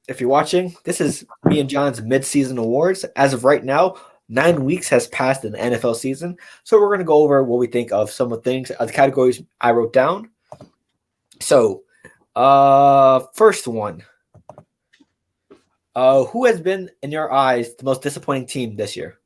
if you're watching, this is me and John's Midseason Awards. As of right now, 9 weeks has passed in the NFL season. So we're going to go over what we think of some of the things, the categories I wrote down. So, first one. Who has been, in your eyes, the most disappointing team this year?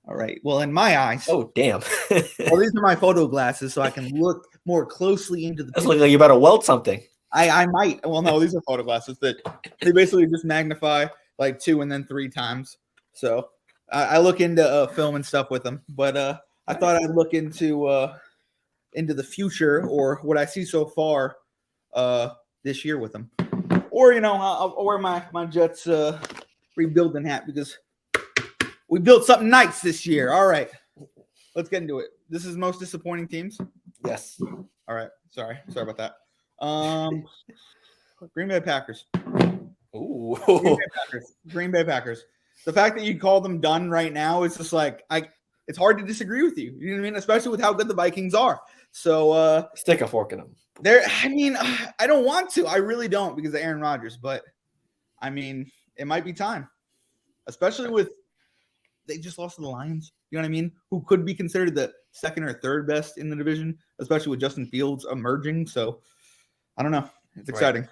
All right. Well, in my eyes. Oh, damn. Well, these are my photo glasses, so I can look more closely into the This looks like you better weld something. I might. Well, no, these are photo glasses that they basically just magnify like 2 and then 3 times. So I look into film and stuff with them. But I thought I'd look into the future or what I see so far this year with them. Or, I'll wear my Jets rebuilding hat because we built something nice this year. All right. Let's get into it. This is most disappointing teams? Yes. All right. Sorry about that. Green Bay Packers. Ooh. Green Bay Packers. The fact that you call them done right now is just like it's hard to disagree with you. You know what I mean? Especially with how good the Vikings are. So stick a fork in them. I don't want to. I really don't because of Aaron Rodgers, but I mean, it might be time. Especially with they just lost to the Lions. You know what I mean? Who could be considered the second or third best in the division, especially with Justin Fields emerging. So I don't know. It's exciting.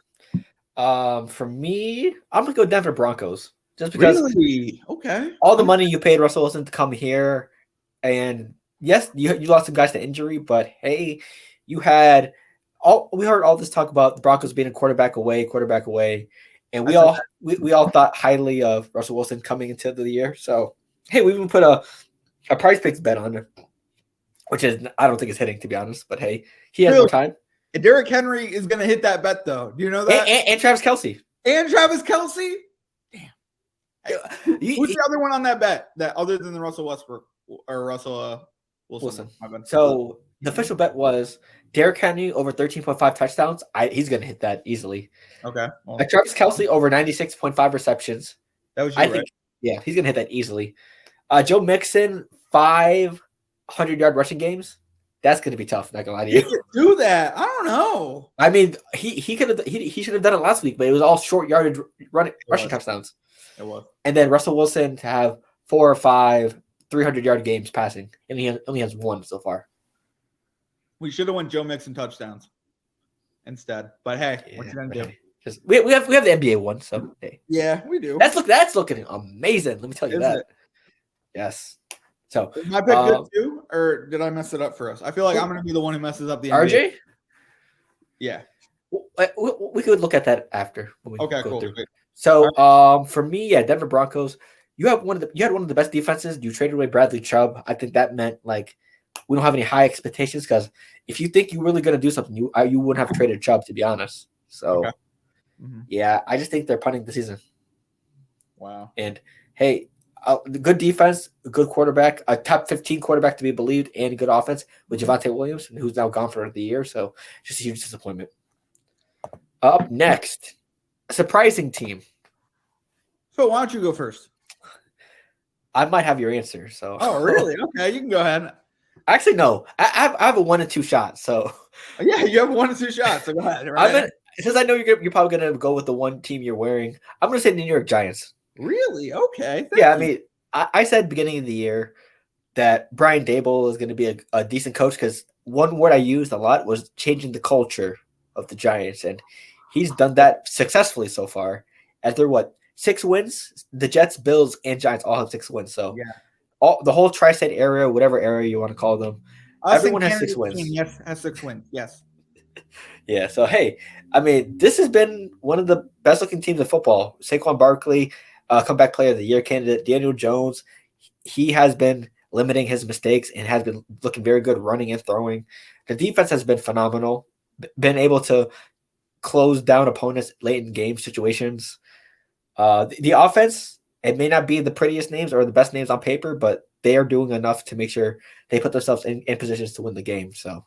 Right. For me, I'm gonna go Denver Broncos. Just because okay. All the money you paid Russell Wilson to come here, and yes, you lost some guys to injury, but hey, we heard all this talk about the Broncos being a quarterback away, and we all thought highly of Russell Wilson coming into the year. So hey, we even put a price picks bet on there, which is I don't think it's hitting, to be honest, but hey, he has more time. Derrick Henry is going to hit that bet, though. Do you know that? And Travis Kelce. And Travis Kelce? Damn. Who's the other one on that bet that other than the Russell Westbrook or Russell Wilson? So the official bet was Derrick Henry over 13.5 touchdowns. He's going to hit that easily. Okay. Well, Travis Kelce over 96.5 receptions. That was you, right? Yeah, he's going to hit that easily. Joe Mixon, 500-yard rushing games. That's going to be tough. Not going to lie to you. He could do that. I don't know. I mean, he should have done it last week, but it was all short yardage rushing touchdowns. It was. And then Russell Wilson to have 4 or 5 300-yard games passing, and he only has 1 so far. We should have went Joe Mixon touchdowns instead. But hey, what you gonna do? We have the NBA one, so hey. Yeah, we do. That's looking amazing. Let me tell you that. It? Yes. So is my pick good too, or did I mess it up for us? I feel like I'm going to be the one who messes up the NBA. RJ. Yeah. We could look at that after. Okay, cool. So, for me, yeah, Denver Broncos. You had one of the best defenses. You traded away Bradley Chubb. I think that meant like we don't have any high expectations because if you think you're really going to do something, you wouldn't have traded Chubb, to be honest. So, yeah, I just think they're punting the season. Wow. And hey. The good defense, a good quarterback, a top 15 quarterback to be believed, and a good offense with Javonte Williams, who's now gone for the year. So just a huge disappointment. Up next, a surprising team. So why don't you go first? I might have your answer. So. Oh, really? Okay, you can go ahead. Actually, no. I have a 1 and 2 shot. So. Yeah, you have 1 and 2 shots. So go ahead. Right? Since I know you're probably going to go with the one team you're wearing, I'm going to say the New York Giants. Really? Okay. Yeah, I mean, I said beginning of the year that Brian Daboll is going to be a decent coach because one word I used a lot was changing the culture of the Giants, and he's done that successfully so far. As they're 6 wins? The Jets, Bills, and Giants all have 6 wins. So yeah, the whole tri-state area, whatever area you want to call them, everyone has 6 wins. Yes, has 6 wins. Yes. Yeah. So hey, I mean, this has been one of the best looking teams in football. Saquon Barkley. Comeback player of the year candidate, Daniel Jones. He has been limiting his mistakes and has been looking very good running and throwing. The defense has been phenomenal, been able to close down opponents late in game situations. The offense, it may not be the prettiest names or the best names on paper, but they are doing enough to make sure they put themselves in positions to win the game. So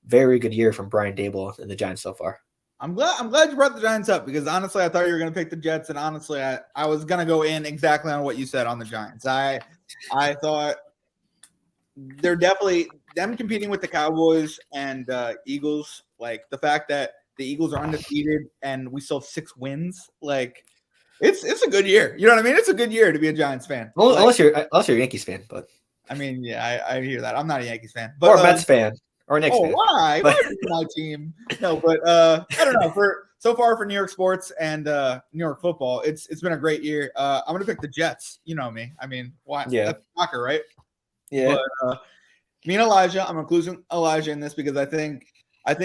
very good year from Brian Daboll and the Giants so far. I'm glad you brought the Giants up because honestly, I thought you were going to pick the Jets, and honestly, I was going to go in exactly on what you said on the Giants. I thought they're definitely them competing with the Cowboys and Eagles. Like the fact that The Eagles are undefeated, and we still have 6 wins. Like, it's a good year. You know what I mean? It's a good year to be a Giants fan. Well, Like, unless you're a Yankees fan, but I mean, yeah, I hear that. I'm not a Yankees fan, but or a Mets fan or a Knicks fan. Why? But, Why my team? No, but I don't know. So far for New York sports and New York football, it's been a great year. I'm gonna pick the Jets. You know me. I mean, why? Yeah. That's soccer, right? Yeah. But me and Elijah, I'm including Elijah in this because I think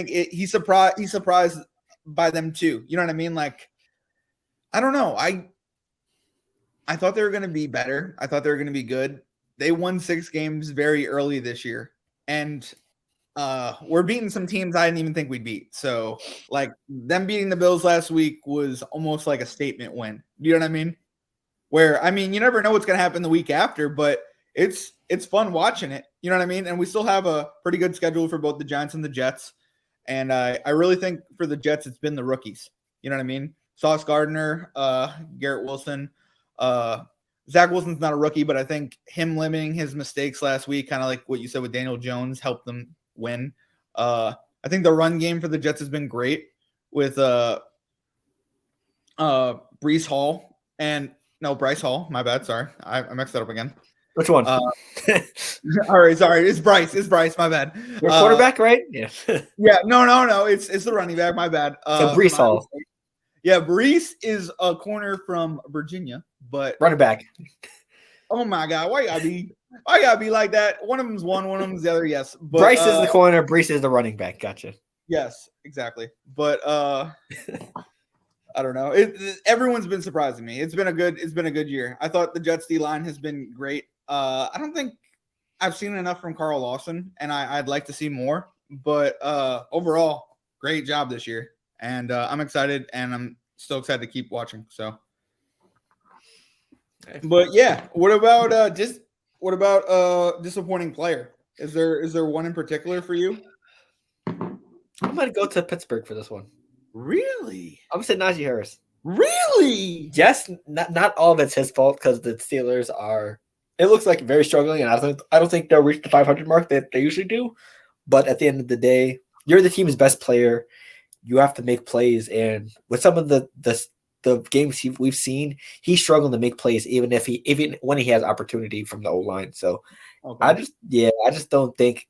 he's surprised by them too. You know what I mean? Like, I don't know. I thought they were going to be better. I thought they were going to be good. They won 6 games very early this year, and we're beating some teams I didn't even think we'd beat. So, like, them beating the Bills last week was almost like a statement win. You know what I mean? Where, I mean, you never know what's going to happen the week after, but it's fun watching it. You know what I mean? And we still have a pretty good schedule for both the Giants and the Jets. And I really think for the Jets, it's been the rookies. You know what I mean? Sauce Gardner, Garrett Wilson. Zach Wilson's not a rookie, but I think him limiting his mistakes last week, kind of like what you said with Daniel Jones, helped them win. I think the run game for the Jets has been great with Bryce Hall. My bad. Sorry. I mixed that up again. Which one? All right, sorry. It's Bryce. My bad. Your quarterback, right? Yeah. Yeah. No. It's the running back. My bad. So Bryce Hall. Yeah, Bryce is a corner from Virginia, but running back. Oh my God, why you gotta be like that? One of them's one of them's the other. Yes, but Bryce is the corner. Bryce is the running back. Gotcha. Yes, exactly. But I don't know. Everyone's been surprising me. It's been a good year. I thought the Jets D line has been great. I don't think I've seen enough from Carl Lawson, and I'd like to see more. But overall, great job this year, and I'm excited, and I'm still excited to keep watching. So, but yeah, what about disappointing player? Is there one in particular for you? I'm gonna go to Pittsburgh for this one. Really? I'm gonna say Najee Harris. Really? Yes, not all of it's his fault because the Steelers are. It looks like very struggling, and I don't think they'll reach the 500 mark that they usually do. But at the end of the day, you're the team's best player. You have to make plays, and with some of the games we've seen, he's struggling to make plays, even when he has opportunity from the O-line. So, okay. I just don't think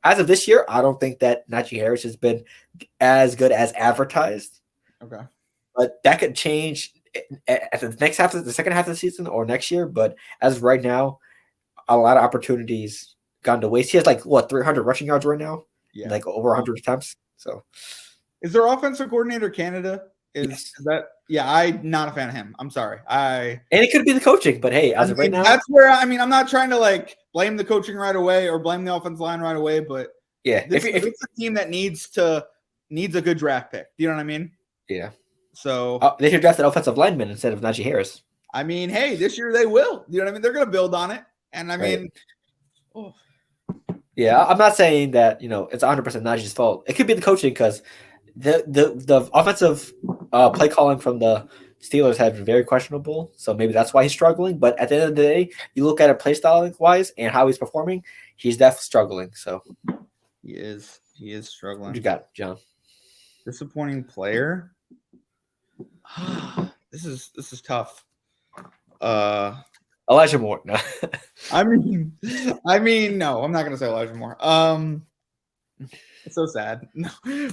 as of this year, I don't think that Najee Harris has been as good as advertised. Okay, but that could change at the second half of the season or next year. But as of right now, a lot of opportunities gone to waste. He has 300 rushing yards right now, over 100 attempts. So, is their offensive coordinator Canada? Yes. Is that? Yeah, I'm not a fan of him. I'm sorry. And it could be the coaching, but hey, as of right now, that's where I'm not trying to blame the coaching right away or blame the offensive line right away, but yeah, if it's a team that needs a good draft pick, do you know what I mean? Yeah. So they should draft an offensive lineman instead of Najee Harris. I mean, hey, this year they will. You know what I mean? They're going to build on it, and I mean, right. Yeah, I'm not saying that it's 100% Najee's fault. It could be the coaching because the offensive play calling from the Steelers have been very questionable. So maybe that's why he's struggling. But at the end of the day, you look at it play styling wise and how he's performing, he's definitely struggling. So he is struggling. What you got, John? Disappointing player. This is tough. Elijah Moore. No. I mean, no, I'm not gonna say Elijah Moore. It's so sad. No.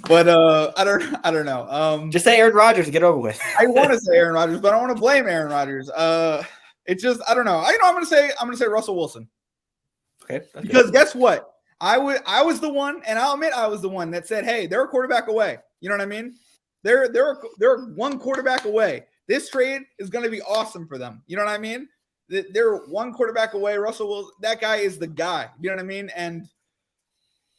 But I don't know. Just say Aaron Rodgers to get over with. I want to say Aaron Rodgers, but I don't want to blame Aaron Rodgers. It's just I don't know. I'm gonna say Russell Wilson. Okay. Because guess what? I was the one, and I'll admit I was the one that said, "Hey, they're a quarterback away." You know what I mean? They're one quarterback away. This trade is going to be awesome for them. You know what I mean? They're one quarterback away. Russell Wilson, that guy is the guy. You know what I mean? And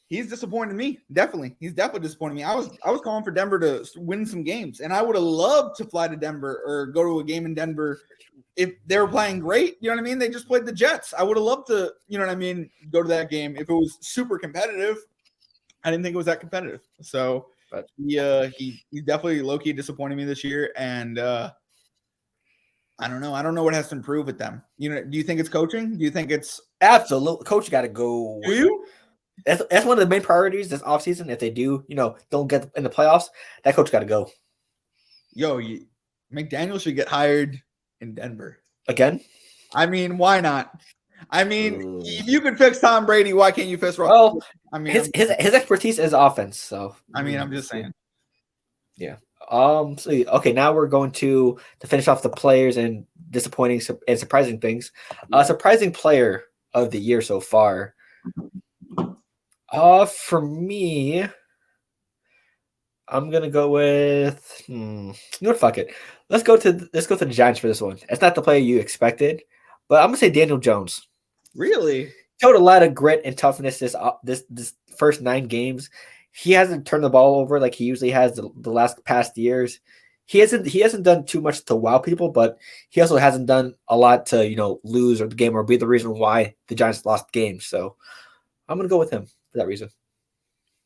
he's disappointed me. Definitely. He's definitely disappointed me. I was calling for Denver to win some games, and I would have loved to fly to Denver or go to a game in Denver if they were playing great. You know what I mean? They just played the Jets. I would have loved to, you know what I mean, go to that game if it was super competitive. I didn't think it was that competitive. So he definitely low-key disappointed me this year, and I don't know. I don't know what has to improve with them. Do you think it's coaching? Do you think it's absolute coach got to go? Do you? That's one of the main priorities this offseason. If they do, don't get in the playoffs, that coach got to go. Yo, McDaniel should get hired in Denver. Again? I mean, why not? I mean, if you can fix Tom Brady, why can't you fix Russell? Well, I mean, his expertise is offense. So I mean, I'm just saying. Yeah. So okay, now we're going to finish off the players and disappointing and surprising things. Surprising player of the year so far. For me, I'm gonna go with fuck it. Let's go to the Giants for this one. It's not the player you expected, but I'm gonna say Daniel Jones. Really? Showed a lot of grit and toughness this first 9 games. He hasn't turned the ball over like he usually has the past years. He hasn't done too much to wow people, but he also hasn't done a lot to lose or the game or be the reason why the Giants lost games. So I'm gonna go with him for that reason.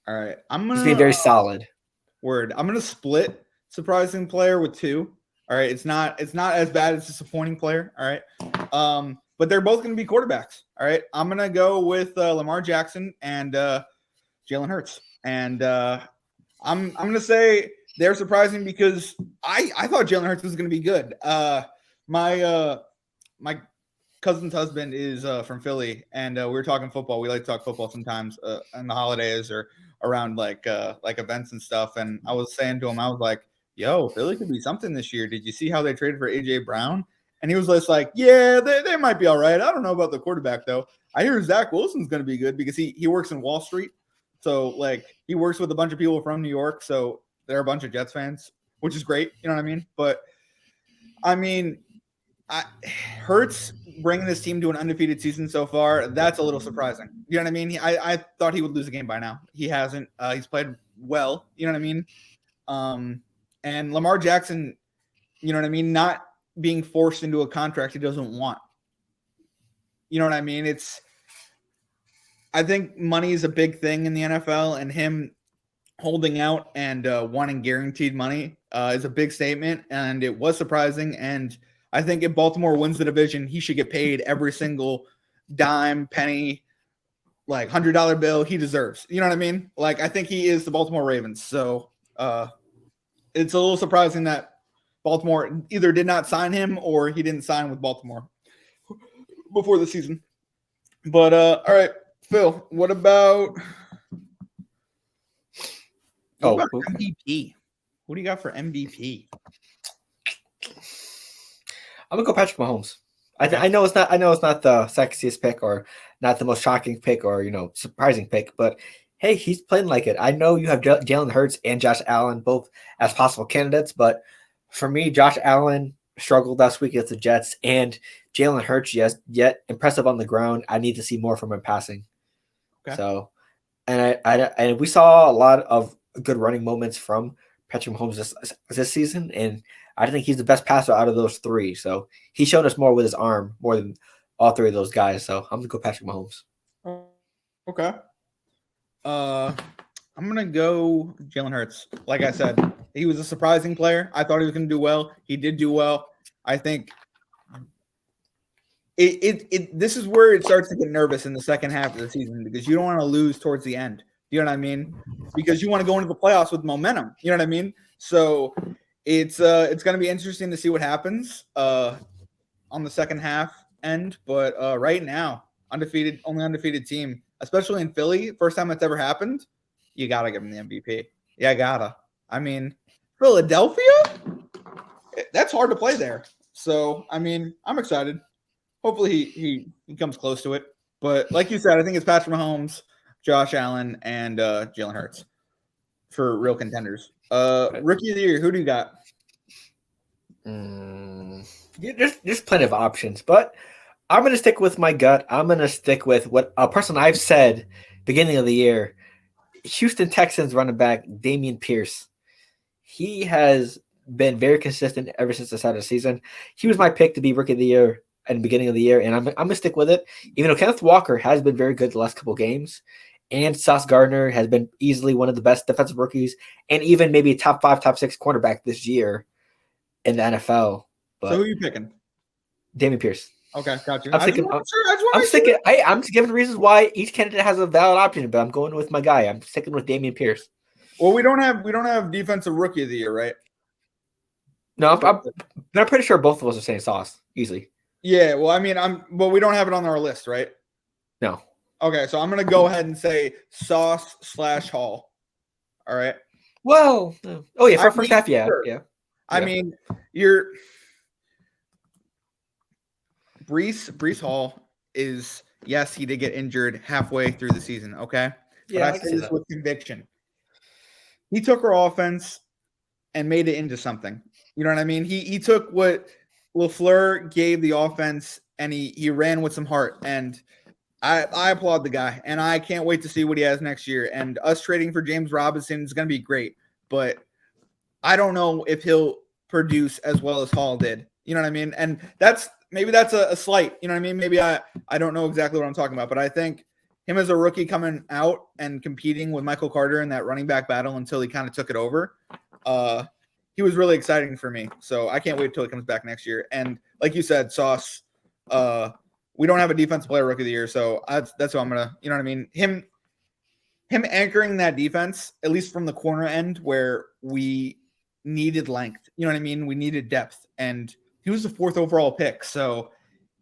All right, he's being very solid. Word. I'm gonna split surprising player with 2. All right, it's not as bad as disappointing player. All right, but they're both gonna be quarterbacks. All right, I'm gonna go with Lamar Jackson and Jalen Hurts. And I'm gonna say they're surprising because I thought Jalen Hurts was gonna be good. My cousin's husband is from Philly, and we were talking football. We like to talk football sometimes on the holidays or around like events and stuff. And I was saying to him, I was like, "Yo, Philly could be something this year. Did you see how they traded for AJ Brown?" And he was just like, "Yeah, they might be all right. I don't know about the quarterback though. I hear Zach Wilson's gonna be good because he works in Wall Street." So, like, he works with a bunch of people from New York, so they're a bunch of Jets fans, which is great. You know what I mean? But, I mean, Hurts bringing this team to an undefeated season so far, that's a little surprising. You know what I mean? I thought he would lose a game by now. He hasn't. He's played well. You know what I mean? And Lamar Jackson, you know what I mean? Not being forced into a contract he doesn't want. You know what I mean? I think money is a big thing in the NFL, and him holding out and wanting guaranteed money is a big statement, and it was surprising. And I think if Baltimore wins the division, he should get paid every single dime, penny, like $100 bill he deserves. You know what I mean? Like, I think he is the Baltimore Ravens. So it's a little surprising that Baltimore either did not sign him or he didn't sign with Baltimore before the season. But all right. Phil, what about MVP? What do you got for MVP? I'm gonna go Patrick Mahomes. I know it's not the sexiest pick or not the most shocking pick or surprising pick, but hey, he's playing like it. I know you have Jalen Hurts and Josh Allen both as possible candidates, but for me, Josh Allen struggled last week against the Jets, and Jalen Hurts yet impressive on the ground. I need to see more from him passing. Okay. So, and we saw a lot of good running moments from Patrick Mahomes this season, and I think he's the best passer out of those 3. So he showed us more with his arm, more than all 3 of those guys. So I'm gonna go Patrick Mahomes. Okay. I'm gonna go Jalen Hurts. Like I said, he was a surprising player. I thought he was gonna do well. He did do well. I think this is where it starts to get nervous in the second half of the season because you don't want to lose towards the end. You know what I mean? Because you want to go into the playoffs with momentum. You know what I mean? So it's going to be interesting to see what happens on the second half end. But right now, only undefeated team, especially in Philly, first time that's ever happened. You gotta give him the MVP. Yeah, gotta. I mean, Philadelphia, that's hard to play there. So I mean, I'm excited. Hopefully he comes close to it. But like you said, I think it's Patrick Mahomes, Josh Allen, and Jalen Hurts for real contenders. Rookie of the year, who do you got? There's plenty of options, but I'm going to stick with my gut. I'm going to stick with what a person I've said beginning of the year, Houston Texans running back Dameon Pierce. He has been very consistent ever since the start of the season. He was my pick to be Rookie of the Year at the beginning of the year, and I'm going to stick with it, even though Kenneth Walker has been very good the last couple games, and Sauce Gardner has been easily one of the best defensive rookies, and even maybe a top 5, top 6 cornerback this year in the NFL. But so who are you picking? Dameon Pierce. Okay, got you. I'm sticking. I'm just giving reasons why each candidate has a valid option, but I'm going with my guy. I'm sticking with Dameon Pierce. Well, we don't have defensive rookie of the year, right? No, I'm pretty sure both of us are saying Sauce easily. Yeah, well, I mean, but we don't have it on our list, right? No. Okay, so I'm gonna go ahead and say Sauce / Hall. All right. Well, oh yeah, for first half, yeah, sure. Yeah. I mean, you're Breece Hall is, yes, he did get injured halfway through the season. Okay, yeah, but I say this with conviction. He took our offense and made it into something. You know what I mean? He took what LaFleur gave the offense and he ran with some heart. And I applaud the guy, and I can't wait to see what he has next year. And us trading for James Robinson is going to be great, but I don't know if he'll produce as well as Hall did. You know what I mean? And maybe that's a slight. You know what I mean? Maybe I don't know exactly what I'm talking about, but I think him as a rookie coming out and competing with Michael Carter in that running back battle until he kind of took it over, he was really exciting for me. So I can't wait till he comes back next year. And like you said, Sauce, we don't have a defensive player rookie of the year, so that's who I'm gonna. You know what I mean? Him anchoring that defense, at least from the corner end, where we needed length. You know what I mean? We needed depth, and he was the 4th overall pick, so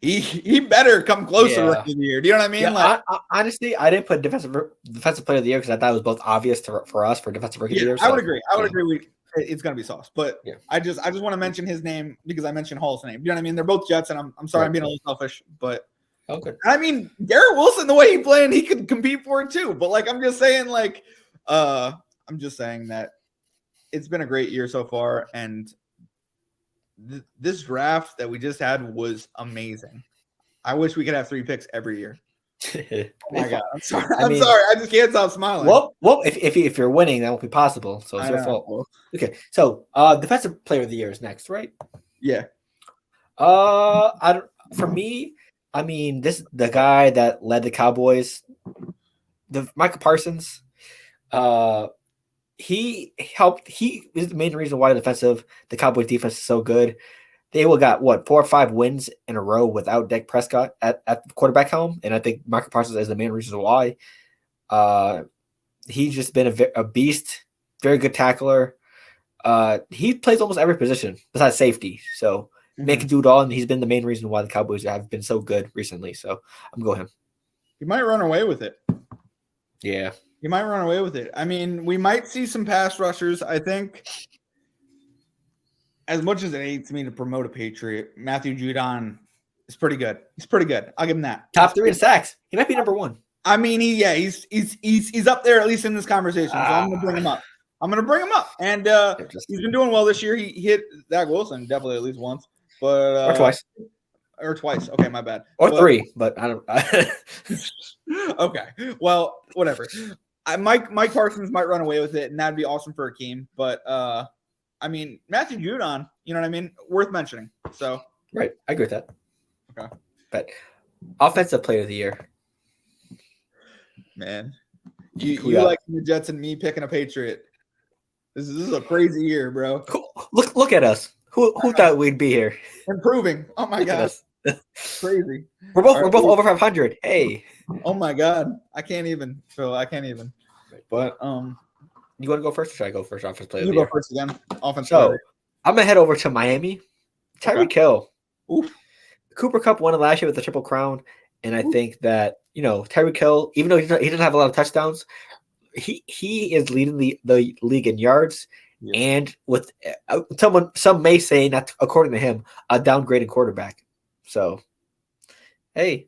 he better come close to rookie of the year. Do you know what I mean? Yeah, honestly, I didn't put defensive player of the year because I thought it was both obvious for us for defensive rookie of the year. I would agree. I would agree. It's gonna be Sauce, but I just want to mention his name because I mentioned Hall's name. You know what I mean? They're both Jets, and I'm sorry I'm being a little selfish, but okay. I mean, Garrett Wilson, the way he playing, he could compete for it too. But I'm just saying, I'm just saying that it's been a great year so far, and this draft that we just had was amazing. I wish we could have 3 picks every year. Oh my God, I'm sorry. I'm sorry. I just can't stop smiling. Well, if you're winning, that won't be possible. So it's your fault. Okay, so defensive player of the year is next, right? Yeah. For me, I mean, the guy that led the Cowboys, Michael Parsons. He helped. He is the main reason why the Cowboys defense is so good. They got 4 or 5 wins in a row without Dak Prescott at the quarterback helm, and I think Michael Parsons is the main reason why. He's just been a beast, very good tackler. He plays almost every position besides safety, so man can do it all, and he's been the main reason why the Cowboys have been so good recently. So I'm going him. He might run away with it. Yeah, he might run away with it. I mean, we might see some pass rushers. I think. As much as it hates me to promote a Patriot, Matthew Judon is pretty good. He's pretty good. I'll give him that. Top 3 in sacks. He might be number 1. I mean, he's up there at least in this conversation. So I'm going to bring him up. And he's been doing well this year. He hit Zach Wilson definitely at least once, but or twice. Okay, my bad. Or 3, but I don't. Okay, well, whatever. Mike Parsons might run away with it, and that'd be awesome for Akeem. But I mean, Matthew Judon, you know what I mean? Worth mentioning. So right, I agree with that. Okay, but offensive player of the year, man, you like the Jets and me picking a Patriot. This is a crazy year, bro. Look at us. Who thought we'd be here? Improving. Oh my God, crazy. We're both over 500. Hey. Oh my God, I can't even. Phil, I can't even. But you want to go first, or should I go first? Offensive player. You go first again. Offensive player. I'm gonna head over to Miami. Tyreek Hill. Cooper Kupp won it last year with the Triple Crown, and I think that Tyreek Hill, even though he doesn't have a lot of touchdowns, he is leading the league in yards, and with some may say, not according to him, a downgraded quarterback. So, hey,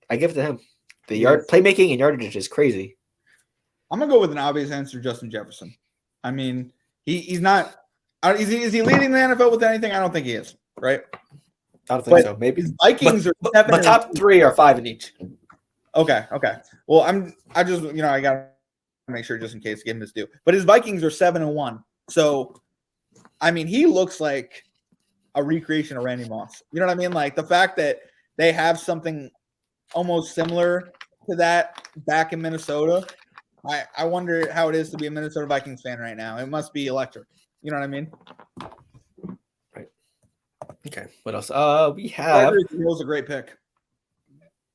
I give it to him. The playmaking and yardage is crazy. I'm gonna go with an obvious answer, Justin Jefferson. I mean, he's not. Is he leading the NFL with anything? I don't think he is. Right? I don't think so. Maybe his Vikings are 7. But top 3 or 5 in each. Okay. Well, I just I gotta make sure just in case to give him his due. But his Vikings are 7-1. So, I mean, he looks like a recreation of Randy Moss. You know what I mean? Like the fact that they have something almost similar to that back in Minnesota. I wonder how it is to be a Minnesota Vikings fan right now. It must be electric. You know what I mean? Right. Okay. What else? We I have. agree with you. Hill's a great pick.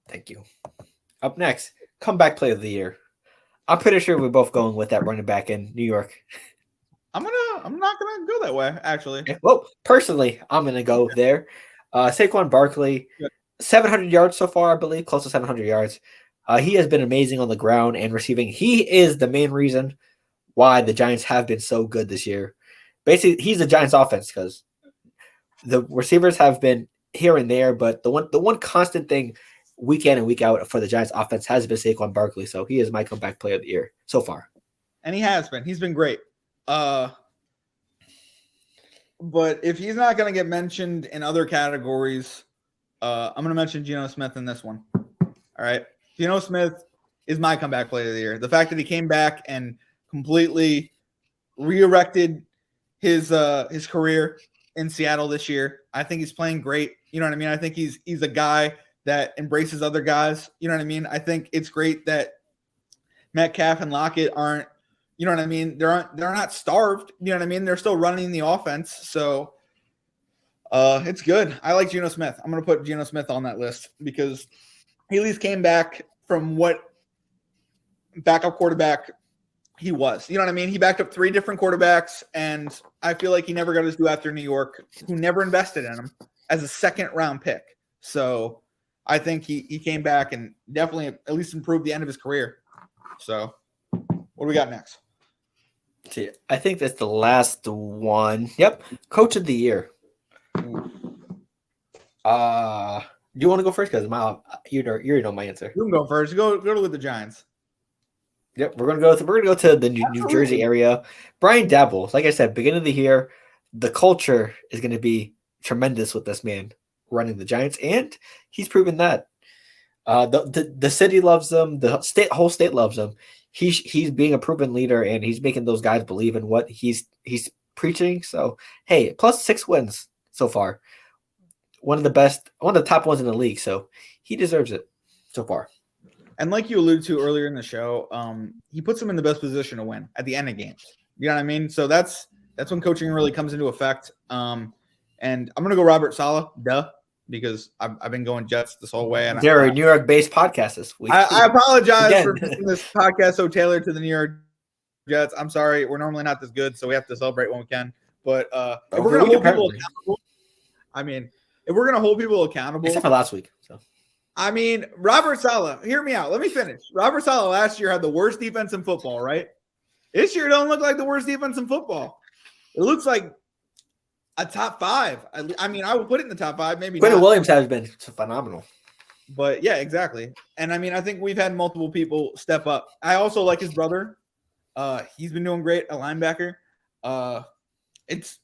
Thank you. Up next, comeback player of the year. I'm pretty sure we're both going with that running back in New York. I'm not gonna go that way, actually. Well, personally, I'm gonna go there. Saquon Barkley, Yeah. 700 yards so far, I believe, close to 700 yards. He has been amazing on the ground and receiving. He is the main reason why the Giants have been so good this year. Basically, he's the Giants' offense because the receivers have been here and there, but the one constant thing week in and week out for the Giants' offense has been Saquon Barkley. So he is my comeback player of the year so far. And he has been. He's been great. But if he's not going to get mentioned in other categories, I'm going to mention Geno Smith in this one. All right. Geno Smith is my comeback player of the year. The fact that he came back and completely re-erected his career in Seattle this year. I think he's playing great. You know what I mean? I think he's a guy that embraces other guys. You know what I mean? I think it's great that Metcalf and Lockett aren't, you know what I mean? They're not starved. You know what I mean? They're still running the offense. So it's good. I like Geno Smith. I'm going to put Geno Smith on that list because he at least came back from what backup quarterback he was. You know what I mean? He backed up 3 different quarterbacks, and I feel like he never got his due after New York, who never invested in him as a second-round pick. So I think he came back and definitely at least improved the end of his career. So what do we got next? See, I think that's the last one. Yep, Coach of the Year. Do you want to go first? Because you know my answer. You can go first. Go with the Giants. Yep, we're gonna go to the New Jersey area. Brian Dabble, like I said, beginning of the year, the culture is going to be tremendous with this man running the Giants, and he's proven that. The city loves him. The whole state loves him. He's being a proven leader, and he's making those guys believe in what he's preaching. So hey, plus 6 wins so far. One of the top ones in the league. So he deserves it so far. And like you alluded to earlier in the show, he puts them in the best position to win at the end of games. You know what I mean? So that's when coaching really comes into effect. And I'm going to go Robert Saleh, because I've been going Jets this whole way. And they're a New York-based podcast this week. I apologize for making this podcast so tailored to the New York Jets. I'm sorry. We're normally not this good, so we have to celebrate when we can. But if we're going to hold people accountable, if we're going to hold people accountable. Except for last week. So. Robert Saleh, hear me out. Let me finish. Robert Saleh last year had the worst defense in football, right? This year don't look like the worst defense in football. It looks like a top 5. I would put it in the top 5, maybe Quentin not. Williams has been phenomenal. But yeah, exactly. And I think we've had multiple people step up. I also like his brother. He's been doing great, a linebacker. It's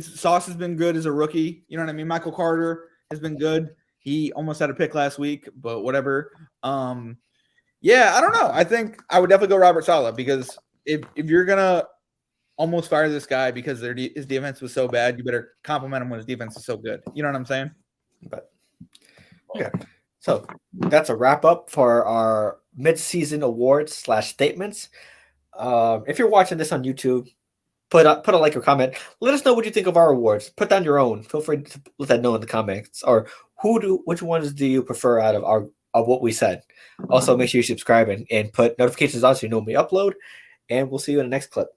Sauce has been good as a rookie. You know what I mean? Michael Carter has been good. He almost had a pick last week, but whatever. Yeah, I don't know. I think I would definitely go Robert Saleh because if you're gonna almost fire this guy because his defense was so bad, you better compliment him when his defense is so good. You know what I'm saying? But okay, so that's a wrap up for our mid-season awards / statements. If you're watching this on YouTube, put a like or comment. Let us know what you think of our awards. Put down your own. Feel free to let that know in the comments. Or which ones do you prefer out of what we said? Also, make sure you subscribe and put notifications on so you know when we upload. And we'll see you in the next clip.